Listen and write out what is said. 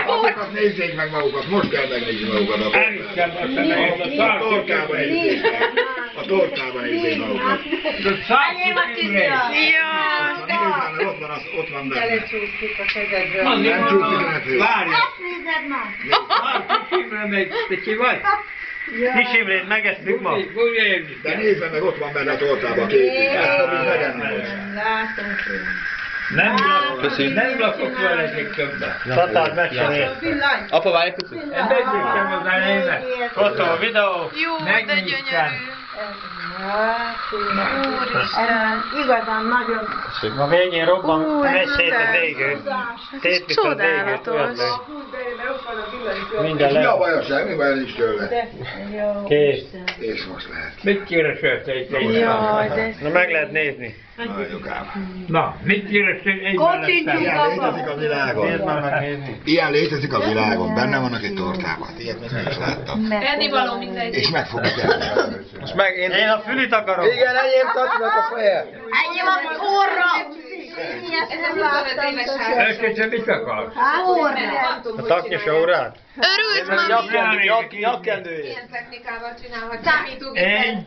Azokat nézzék meg magukat, most kell megnézni magukat a tortában. A tortában nézzék magukat. Ott van benne. Belecsúszik a kezedből. Nem csúszik a nető. Várjál! Azt nézed már! Kis Imre megy, te ki vagy? Kis Imrét megesztük ma. De nézd meg, ott van benne a tortában a képig. Ezt tudjuk megenni most. Látom ki. Nem lakok veletek többet. Tatár meg sem ér. Apa, várj egy picit. Megnéztem az elejének. Fotó, videó. Jó, de gyönyörű. Úristen. Igazán nagyon... A végén robban, megy szét a végő. Ez Szétvisz a végőt. csodálatos. Minden Mi a le. baja, semmi baj nincs tőle. Kész. És most lehet. Mit keresett egy Jaj, de... Na meg lehet nézni. Nagyokám. Na, mit keresett egy Kocsincsunk Ilyen létezik a világon. Nézd már megnézni. Ilyen létezik a világon. Benne vannak egy tortában. Ilyet még nem is láttam. Ennivaló mindegy. És meg fogok enni. Most meg én... Én a fülit akarom. Igen, enyém Tatinak a feje. Ennyi van orra! Ilyet nem láttam. Elkezdve mit akarsz? Orra! A taknyos órát? Örült, mami! Nyakkendőjét. Ilyen technikával csinálhat. Számítógép. Én